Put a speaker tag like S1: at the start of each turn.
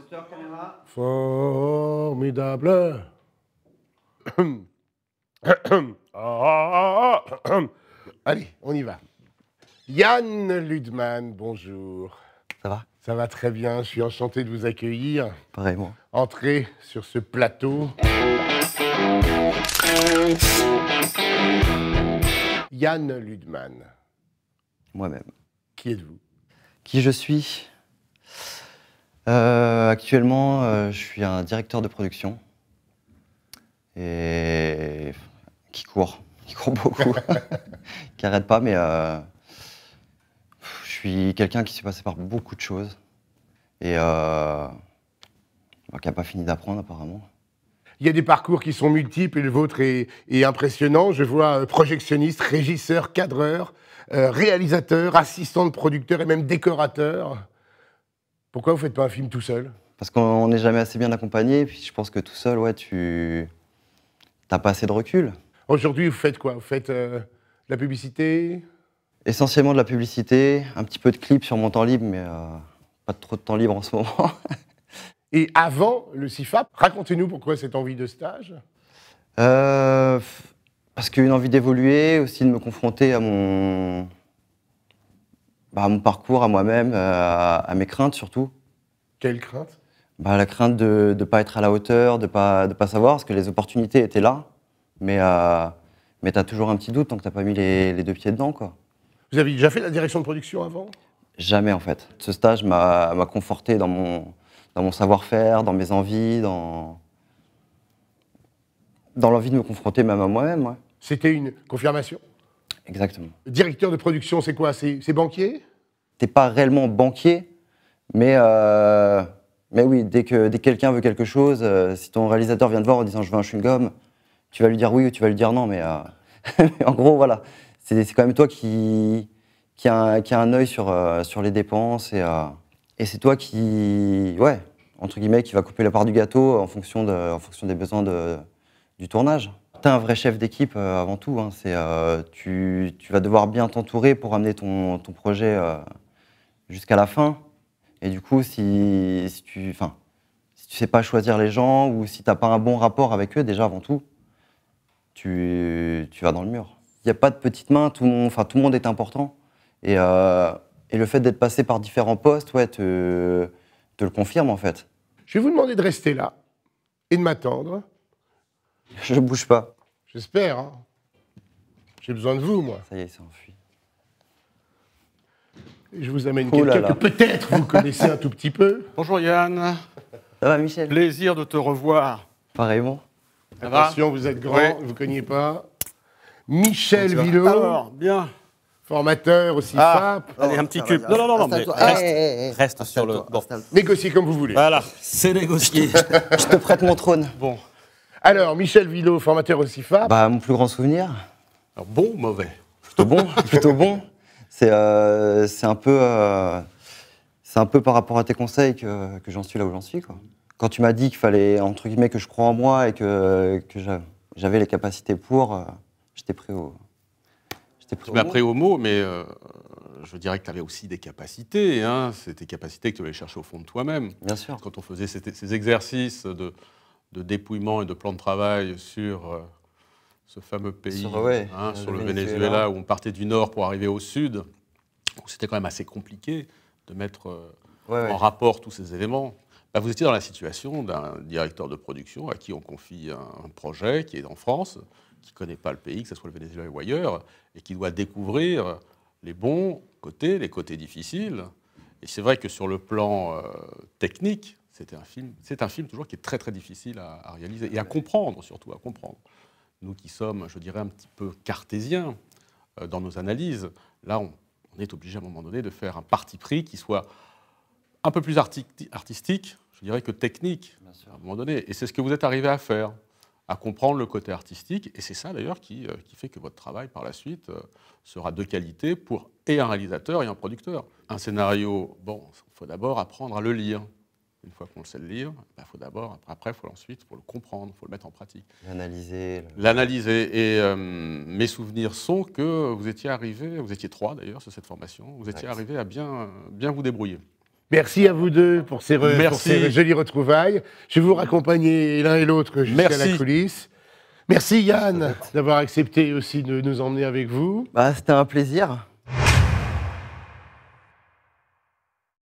S1: Moteur, caméra.
S2: Formidable. Allez, on y va. Yann Ludman, bonjour.
S1: Ça va?
S2: Ça va très bien, je suis enchanté de vous accueillir.
S1: Pareillement.
S2: Entrez sur ce plateau. Yann Ludman.
S1: Moi-même.
S2: Qui êtes-vous?
S1: Qui je suis? Actuellement, je suis un directeur de production et qui court beaucoup, qui n'arrête pas, mais je suis quelqu'un qui s'est passé par beaucoup de choses et qui n'a pas fini d'apprendre apparemment.
S2: Il y a des parcours qui sont multiples et le vôtre est impressionnant. Je vois projectionniste, régisseur, cadreur, réalisateur, assistant de producteur et même décorateur. Pourquoi vous ne faites pas un film tout seul?
S1: Parce qu'on n'est jamais assez bien accompagné, et puis je pense que tout seul, ouais, tu n'as pas assez de recul.
S2: Aujourd'hui, vous faites quoi? Vous faites de la publicité?
S1: Essentiellement de la publicité, un petit peu de clips sur mon temps libre, mais pas trop de temps libre en ce moment.
S2: Et avant le CIFAP, racontez-nous pourquoi cette envie de stage?
S1: Parce qu'une envie d'évoluer, aussi de me confronter à mon parcours, à moi-même, à mes craintes surtout.
S2: Quelle crainte?
S1: La crainte de ne pas être à la hauteur, de pas savoir, parce que les opportunités étaient là, mais tu as toujours un petit doute tant que tu n'as pas mis les deux pieds dedans, quoi.
S2: Vous avez déjà fait la direction de production avant?
S1: Jamais, en fait. Ce stage m'a conforté dans mon savoir-faire, dans mes envies, dans l'envie de me confronter même à moi-même. Ouais.
S2: C'était une confirmation?
S1: Exactement.
S2: Directeur de production, c'est quoi? C'est banquier?
S1: T'es pas réellement banquier, mais oui, dès que quelqu'un veut quelque chose, si ton réalisateur vient te voir en disant « je veux un chewing-gum », tu vas lui dire oui ou tu vas lui dire non, mais en gros, voilà. C'est quand même toi qui a un œil sur les dépenses et c'est toi qui, ouais, entre guillemets, qui va couper la part du gâteau en fonction des besoins du tournage. T'es un vrai chef d'équipe avant tout. Hein. Tu vas devoir bien t'entourer pour amener ton projet jusqu'à la fin. Et du coup, si tu sais pas choisir les gens ou si t'as pas un bon rapport avec eux, déjà avant tout, tu vas dans le mur. Il n'y a pas de petites mains, tout le monde est important. Et le fait d'être passé par différents postes, ouais, te le confirme en fait.
S2: Je vais vous demander de rester là et de m'attendre.
S1: Je bouge pas.
S2: J'espère, hein. J'ai besoin de vous, moi.
S1: Ça y est, il s'est enfui.
S2: Je vous amène quelqu'un que peut-être vous connaissez un tout petit peu.
S3: Bonjour Yann.
S1: Ça va, Michel?
S3: Plaisir de te revoir.
S1: Pareillement.
S3: Ça va?
S2: Attention, vous êtes grand,
S3: Oui.
S2: vous ne cognez pas. Michel Villot,
S3: Alors, bien.
S2: formateur au CIFAP.
S3: Allez, un petit cube. Non, mais reste sur le... Bon.
S2: Négociez comme vous voulez.
S3: Voilà, c'est négocié.
S1: Je te prête mon trône.
S3: Bon.
S2: Alors, Michel Villot, formateur au CIFAP.
S1: Mon plus grand souvenir,
S3: Alors, bon ou mauvais?
S1: plutôt bon. C'est un peu par rapport à tes conseils que j'en suis là où j'en suis, quoi. Quand tu m'as dit qu'il fallait, entre guillemets, que je crois en moi et que j'avais les capacités pour, j'étais pris au...
S3: Tu m'as pris au mot, mais je dirais que tu avais aussi des capacités. Hein. C'est tes capacités que tu allais chercher au fond de toi-même.
S1: Bien sûr.
S3: Quand on faisait ces exercices de dépouillement et de plan de travail sur ce fameux pays, sur le Venezuela, où on partait du nord pour arriver au sud, où c'était quand même assez compliqué de mettre en rapport tous ces éléments. Vous étiez dans la situation d'un directeur de production à qui on confie un projet qui est en France, qui ne connaît pas le pays, que ce soit le Venezuela ou ailleurs, et qui doit découvrir les bons côtés, les côtés difficiles. Et c'est vrai que sur le plan technique, c'est un film toujours qui est très très difficile à réaliser et à comprendre, surtout à comprendre. Nous qui sommes, je dirais, un petit peu cartésiens dans nos analyses, là on est obligé à un moment donné de faire un parti pris qui soit un peu plus artistique, je dirais, que technique, à un moment donné. Et c'est ce que vous êtes arrivé à faire, à comprendre le côté artistique. Et c'est ça, d'ailleurs, qui fait que votre travail, par la suite, sera de qualité pour et un réalisateur et un producteur. Un scénario, il faut d'abord apprendre à le lire. Une fois qu'on le sait le lire, faut d'abord, après, il faut le comprendre, il faut le mettre en pratique. L'analyser. Et mes souvenirs sont que vous étiez 3 d'ailleurs sur cette formation, vous étiez arrivé à bien vous débrouiller.
S2: Merci à vous deux pour ces jolies retrouvailles. Je vais vous raccompagner l'un et l'autre jusqu'à la coulisse. Merci Yann d'avoir accepté aussi de nous emmener avec vous.
S1: Bah, c'était un plaisir.